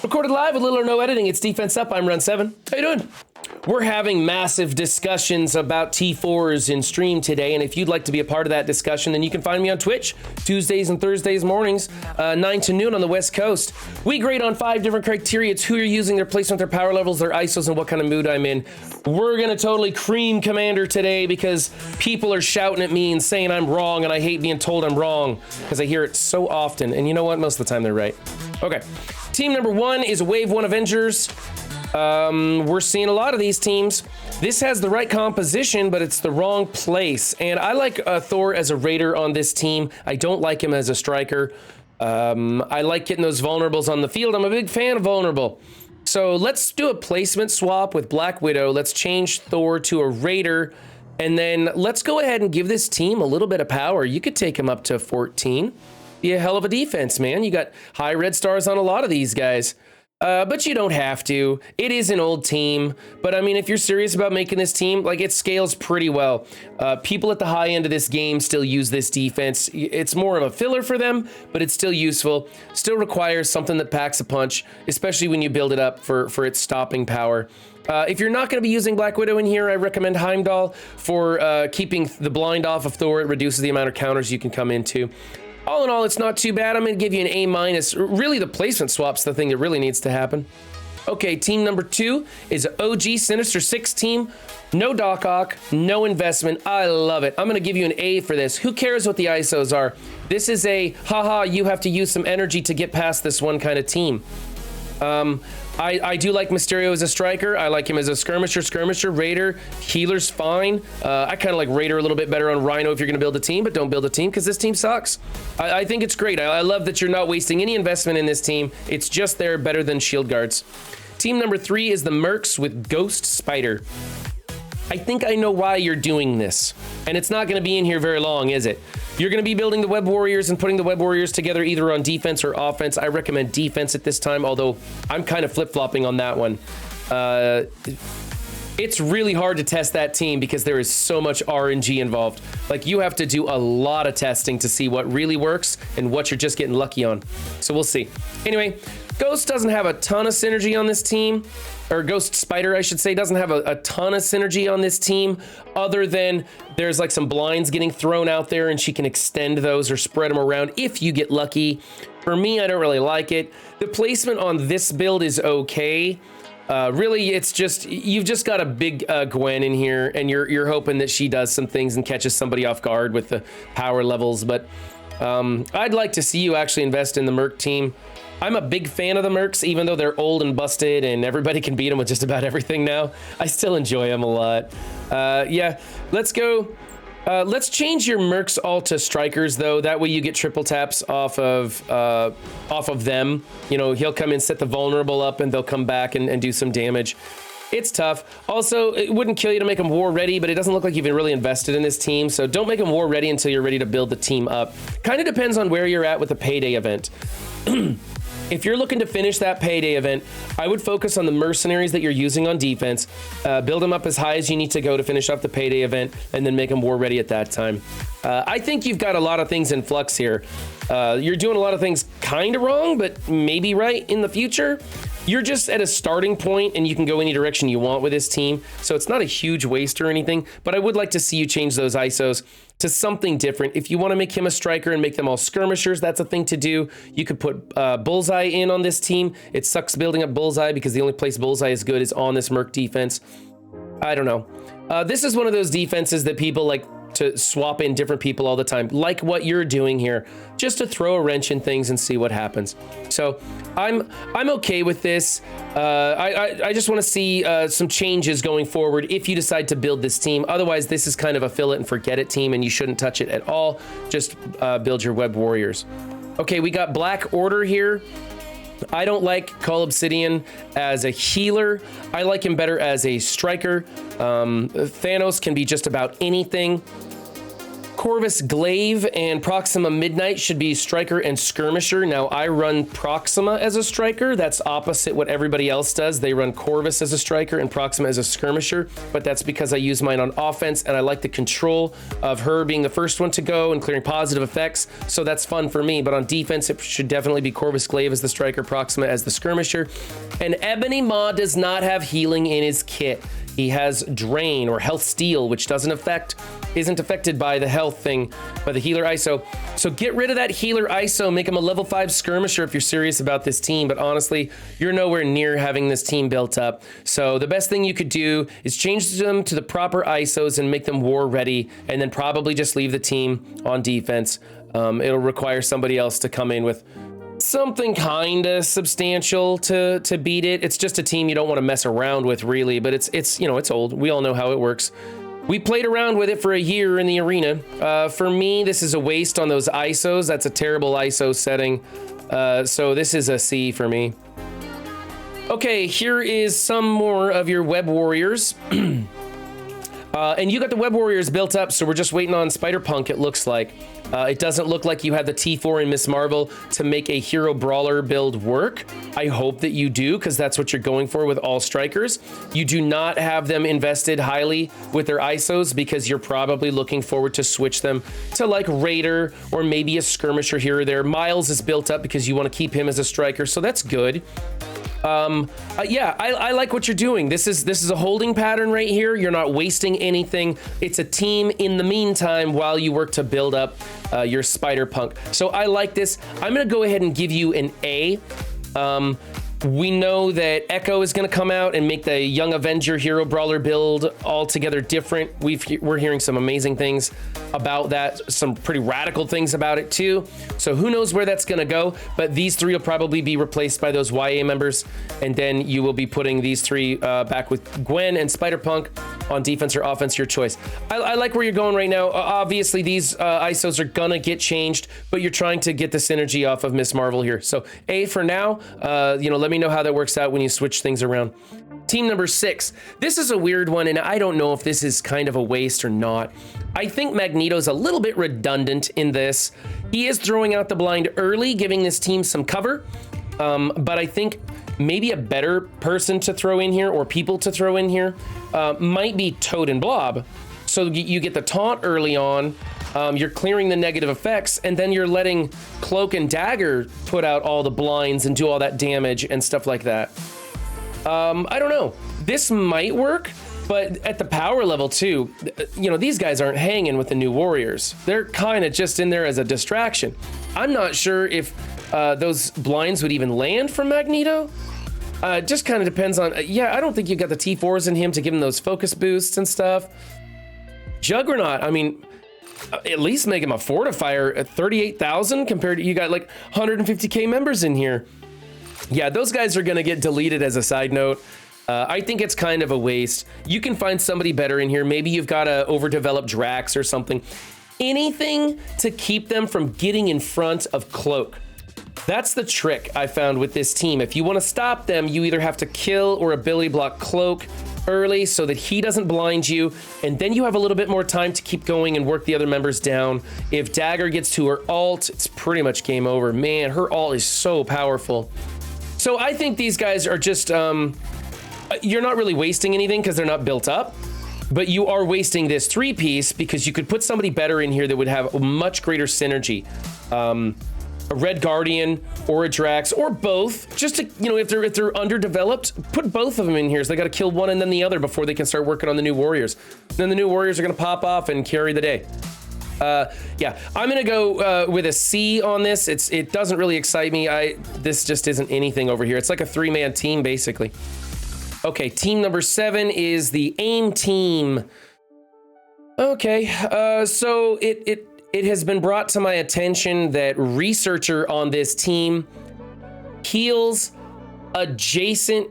Recorded live with little or no editing. It's Defense Up. I'm Run7. How you doing? We're having massive discussions about T4s in stream today, and if you'd like to be a part of that discussion, then you can find me on Twitch Tuesdays and Thursdays mornings, 9 to noon on the West Coast. We grade on 5 different criteria. It's who you're using, their placement, their power levels, their ISOs, and what kind of mood I'm in. We're gonna totally cream Commander today because people are shouting at me and saying I'm wrong, and I hate being told I'm wrong because I hear it so often, and you know what? Most of the time they're right. Okay, team number 1 is Wave One Avengers. We're seeing a lot of these teams. This has the right composition, but it's the wrong place. And I like Thor as a raider on this team. I don't like him as a striker. I like getting those vulnerables on the field. I'm a big fan of vulnerable. So let's do a placement swap with Black Widow. Let's change Thor to a raider. And then let's go ahead and give this team a little bit of power. You could take him up to 14. Be a hell of a defense, man. You got high red stars on a lot of these guys. But you don't have to. It is an old team. But I mean, if you're serious about making this team, like, it scales pretty well. People at the high end of this game still use this defense. It's more of a filler for them, but it's still useful. Still requires something that packs a punch, especially when you build it up for its stopping power. If you're not going to be using Black Widow in here, I recommend Heimdall for keeping the blind off of Thor. It reduces the amount of counters you can come into. All in all, it's not too bad. I'm going to give you an A-. Really, the placement swap's the thing that really needs to happen. Okay, team number 2 is OG Sinister 6 team. No Doc Ock, no investment. I love it. I'm going to give you an A for this. Who cares what the ISOs are? This is a, haha, you have to use some energy to get past this one kind of team. I do like Mysterio as a striker. I like him as a skirmisher, raider. Healer's fine. I kind of like raider a little bit better on Rhino if you're going to build a team, but don't build a team because this team sucks. I think it's great. I love that you're not wasting any investment in this team. It's just there, better than shield guards. Team number 3 is the Mercs with Ghost Spider. I think I know why you're doing this, and it's not going to be in here very long, is it? You're going to be building the Web Warriors and putting the Web Warriors together either on defense or offense. I recommend defense at this time, although I'm kind of flip-flopping on that one. It's really hard to test that team because there is so much RNG involved. Like, you have to do a lot of testing to see what really works and what you're just getting lucky on. So we'll see. Anyway, Ghost doesn't have a ton of synergy on this team. Or Ghost Spider, I should say, doesn't have a ton of synergy on this team, other than there's like some blinds getting thrown out there and she can extend those or spread them around if you get lucky. For me, I don't really like it. The placement on this build is okay. Really, it's just, you've just got a big Gwen in here, and you're hoping that she does some things and catches somebody off guard with the power levels. But I'd like to see you actually invest in the Merc team. I'm a big fan of the Mercs, even though they're old and busted and everybody can beat them with just about everything now. I still enjoy them a lot. Yeah, let's go. Let's change your Mercs all to strikers, though. That way you get triple taps off of them. You know, he'll come in, set the vulnerable up, and they'll come back and do some damage. It's tough. Also, it wouldn't kill you to make them war ready, but it doesn't look like you've been really invested in this team, so don't make them war ready until you're ready to build the team up. Kind of depends on where you're at with the payday event. If you're looking to finish that payday event, I would focus on the mercenaries that you're using on defense, build them up as high as you need to go to finish off the payday event, and then make them war ready at that time. I think you've got a lot of things in flux here. You're doing a lot of things kind of wrong, but maybe right in the future. You're just at a starting point and you can go any direction you want with this team. So it's not a huge waste or anything, but I would like to see you change those ISOs to something different. If you want to make him a striker and make them all skirmishers, that's a thing to do. You could put Bullseye in on this team. It sucks building up Bullseye because the only place Bullseye is good is on this Merc defense. I don't know. This is one of those defenses that people like to swap in different people all the time, like what you're doing here, just to throw a wrench in things and see what happens. So I'm okay with this. I just want to see some changes going forward if you decide to build this team. Otherwise, this is kind of a fill it and forget it team, and you shouldn't touch it at all. Just build your Web Warriors. Okay, we got Black Order here. I don't like Call Obsidian as a healer. I like him better as a striker. Thanos can be just about anything. Corvus Glaive and Proxima Midnight should be striker and skirmisher. Now I run Proxima as a striker. That's opposite what everybody else does. They run Corvus as a striker and Proxima as a skirmisher, but that's because I use mine on offense and I like the control of her being the first one to go and clearing positive effects. So that's fun for me, but on defense, it should definitely be Corvus Glaive as the striker, Proxima as the skirmisher. And Ebony Maw does not have healing in his kit. He has Drain or Health Steal, which isn't affected by the health thing, by the healer ISO. So get rid of that healer ISO, make him a level 5 skirmisher if you're serious about this team. But honestly, you're nowhere near having this team built up. So the best thing you could do is change them to the proper ISOs and make them war ready, and then probably just leave the team on defense. It'll require somebody else to come in with something kind of substantial to beat it. It's just a team you don't want to mess around with, really, but it's old. We all know how it works. We played around with it for a year in the arena. For me, this is a waste on those ISOs. That's a terrible ISO setting. So this is a C for me. Okay, here is some more of your web warriors. And you got the web warriors built up, so we're just waiting on Spider-Punk, it looks like. It doesn't look like you have the T4 and Miss Marvel to make a hero brawler build work. I hope that you do, because that's what you're going for with all strikers. You do not have them invested highly with their ISOs because you're probably looking forward to switch them to like Raider or maybe a skirmisher here or there. Miles is built up because you want to keep him as a striker, so that's good. Yeah, I like what you're doing. This is a holding pattern right here. You're not wasting anything. It's a team in the meantime while you work to build up your Spider-Punk. So I like this. I'm gonna go ahead and give you an A. We know that Echo is going to come out and make the Young Avenger hero brawler build altogether different. We're hearing some amazing things about that, some pretty radical things about it too. So who knows where that's going to go, but these three will probably be replaced by those YA members, and then you will be putting these three back with Gwen and Spider-Punk on defense or offense, your choice. I like where you're going right now. Obviously, these ISOs are going to get changed, but you're trying to get the synergy off of Miss Marvel here. So A for now. Let me know how that works out when you switch things around. Team number 6. This is a weird one, and I don't know if this is kind of a waste or not. I think Magneto's a little bit redundant in this. He is throwing out the blind early, giving this team some cover, but I think maybe a better person to throw in here, or people to throw in here, might be Toad and Blob. So you get the taunt early on, you're clearing the negative effects, and then you're letting Cloak and Dagger put out all the blinds and do all that damage and stuff like that. I don't know. This might work, but at the power level too, these guys aren't hanging with the new Warriors. They're kind of just in there as a distraction. I'm not sure if those blinds would even land from Magneto. Just kind of depends on, I don't think you got the T4s in him to give him those focus boosts and stuff. Juggernaut, I mean, at least make him a fortifier at 38,000 compared to, you got like 150k members in here. Yeah, those guys are gonna get deleted as a side note. I think it's kind of a waste. You can find somebody better in here. Maybe you've got a overdeveloped Drax or something. Anything to keep them from getting in front of Cloak. That's the trick I found with this team. If you want to stop them, you either have to kill or ability block Cloak early so that he doesn't blind you, and then you have a little bit more time to keep going and work the other members down. If Dagger gets to her ult, it's pretty much game over. Man, her ult is so powerful. So I think these guys are just, you're not really wasting anything because they're not built up, but you are wasting this 3-piece because you could put somebody better in here that would have a much greater synergy. A Red Guardian or a Drax or both, just to, if they're underdeveloped, put both of them in here. So they got to kill one and then the other before they can start working on the new Warriors. Then the new Warriors are going to pop off and carry the day. Yeah, I'm going to go with a C on this. It doesn't really excite me. This just isn't anything over here. It's like a 3-man team, basically. Okay, team number 7 is the AIM team. Okay, so it has been brought to my attention that researcher on this team heals adjacent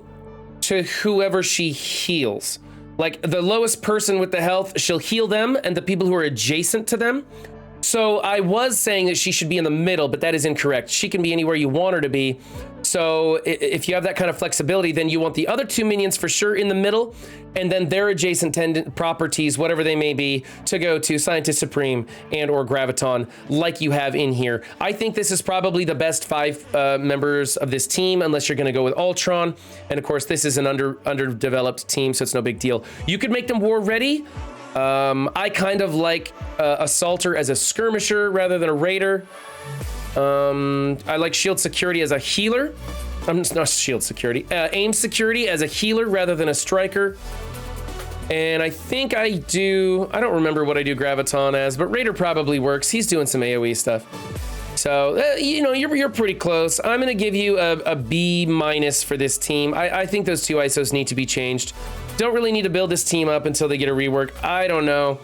to whoever she heals. Like the lowest person with the health, she'll heal them and the people who are adjacent to them. So I was saying that she should be in the middle, but that is incorrect. She can be anywhere you want her to be. So if you have that kind of flexibility, then you want the other 2 minions for sure in the middle, and then their adjacent properties, whatever they may be, to go to Scientist Supreme and or Graviton, like you have in here. I think this is probably the best 5 members of this team, unless you're going to go with Ultron. And of course, this is an underdeveloped team, so it's no big deal. You could make them war ready. I kind of like Assaulter as a skirmisher rather than a raider. I like Shield Security as a healer. Not Shield Security. Aim Security as a healer rather than a striker. And I think I don't remember what I do Graviton as, but Raider probably works. He's doing some AoE stuff. So, you know, you're pretty close. I'm going to give you a B- for this team. I think those 2 ISOs need to be changed. Don't really need to build this team up until they get a rework. I don't know.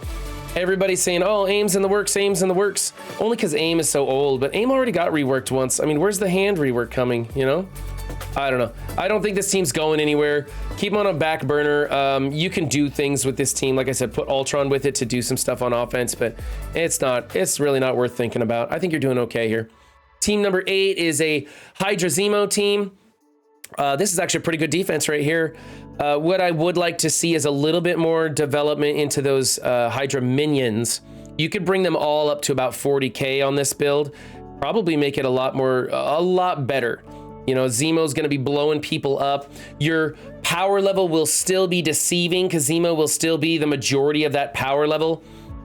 Everybody's saying, oh, AIM's in the works, AIM's in the works. Only because AIM is so old, but AIM already got reworked once. I mean, where's the hand rework coming, you know? I don't know. I don't think this team's going anywhere. Keep them on a back burner. You can do things with this team. Like I said, put Ultron with it to do some stuff on offense, but it's really not worth thinking about. I think you're doing okay here. Team number 8 is a Hydra Zemo team. This is actually a pretty good defense right here. What I would like to see is a little bit more development into those Hydra minions. You could bring them all up to about 40k on this build. Probably make it a lot better. You know, Zemo's going to be blowing people up. Your power level will still be deceiving because Zemo will still be the majority of that power level.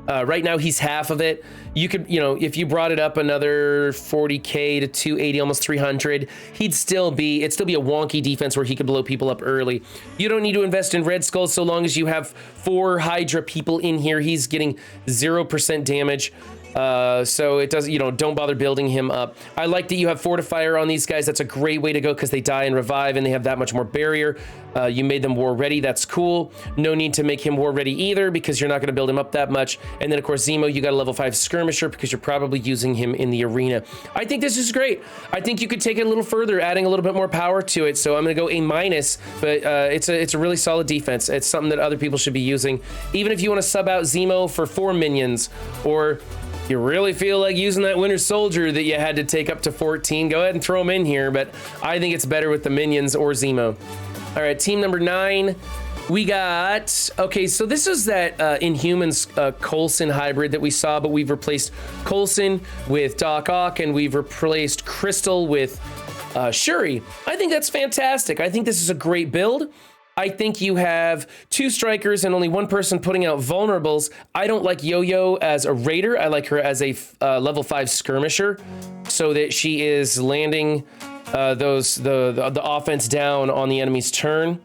Right now, he's half of it. You could, you know, if you brought it up another 40k to 280, almost 300, it'd still be a wonky defense where he could blow people up early. You don't need to invest in Red Skull so long as you have 4 Hydra people in here. He's getting 0% damage. So it does, you know, don't bother building him up. I like that you have Fortifier on these guys. That's a great way to go because they die and revive and they have that much more barrier. You made them war ready. That's cool. No need to make him war ready either because you're not going to build him up that much. And then of course, Zemo, you got a level 5 skirmisher because you're probably using him in the arena. I think this is great. I think you could take it a little further, adding a little bit more power to it. So I'm going to go A-, but it's a really solid defense. It's something that other people should be using. Even if you want to sub out Zemo for 4 minions, or you really feel like using that Winter Soldier that you had to take up to 14, go ahead and throw him in here, but I think it's better with the minions or Zemo. All right, team number 9, we got, okay, so this is that Inhumans Coulson hybrid that we saw, but we've replaced Coulson with Doc Ock, and we've replaced Crystal with Shuri. I think that's fantastic. I think this is a great build. I think you have 2 strikers and only 1 person putting out vulnerables. I don't like Yo-Yo as a raider. I like her as a level 5 skirmisher so that she is landing the offense down on the enemy's turn.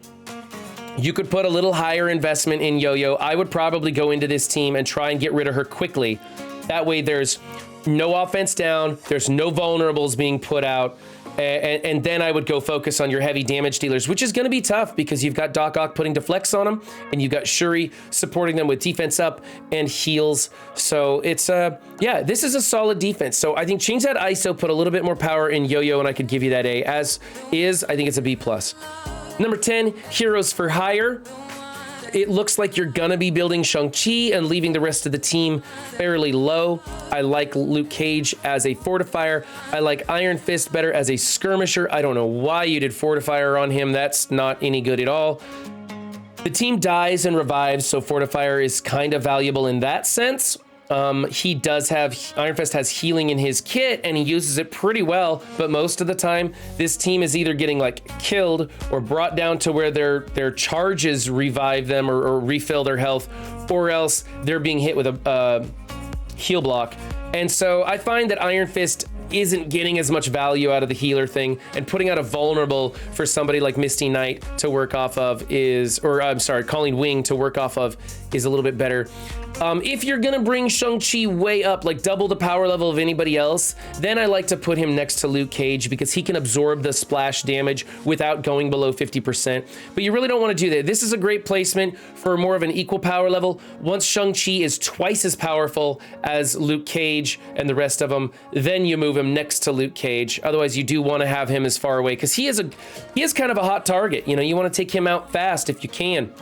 You could put a little higher investment in Yo-Yo. I would probably go into this team and try and get rid of her quickly. That way there's no offense down, there's no vulnerables being put out. And then I would go focus on your heavy damage dealers, which is going to be tough because you've got Doc Ock putting deflects on them, and you've got Shuri supporting them with defense up and heals. So it's, yeah, this is a solid defense. So I think change that ISO, put a little bit more power in Yo-Yo, and I could give you that A. As is, I think it's a B+. Number 10, Heroes for Hire. It looks like you're gonna be building Shang-Chi and leaving the rest of the team fairly low. I like Luke Cage as a Fortifier. I like Iron Fist better as a skirmisher. I don't know why you did Fortifier on him. That's not any good at all. The team dies and revives, so Fortifier is kind of valuable in that sense. He does have, Iron Fist has healing in his kit and he uses it pretty well, but most of the time this team is either getting like killed or brought down to where their charges revive them or refill their health, or else they're being hit with a heal block. And so I find that Iron Fist isn't getting as much value out of the healer thing, and putting out a vulnerable for somebody like Misty Knight to work off of is, or I'm sorry, Colleen Wing to work off of is a little bit better. If you're gonna bring Shang-Chi way up, like double the power level of anybody else, then I like to put him next to Luke Cage because he can absorb the splash damage without going below 50%. But you really don't want to do that. This is a great placement for more of an equal power level. Once Shang-Chi is twice as powerful as Luke Cage and the rest of them, then you move him next to Luke Cage. Otherwise, you do want to have him as far away because he is kind of a hot target. You know, you want to take him out fast if you can.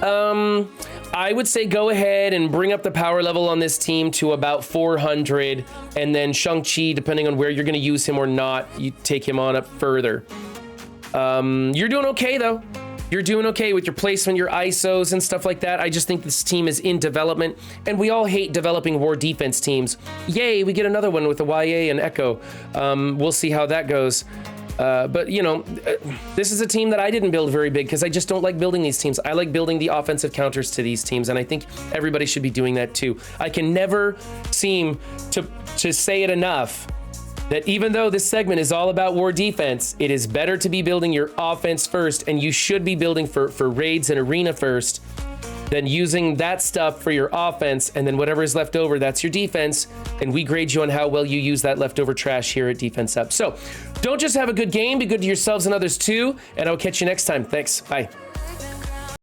I would say go ahead and bring up the power level on this team to about 400, and then Shang-Chi, depending on where you're going to use him or not, you take him on up further. You're doing okay, though. You're doing okay with your placement, your ISOs, and stuff like that. I just think this team is in development, and we all hate developing war defense teams. Yay, we get another one with the YA and Echo. We'll see how that goes. But, you know, this is a team that I didn't build very big because I just don't like building these teams. I like building the offensive counters to these teams, and I think everybody should be doing that too. I can never seem to say it enough that even though this segment is all about war defense, it is better to be building your offense first, and you should be building for raids and arena first, than using that stuff for your offense, and then whatever is left over, that's your defense, and we grade you on how well you use that leftover trash here at Defense Up. So don't just have a good game, be good to yourselves and others too, and I'll catch you next time. Thanks. Bye.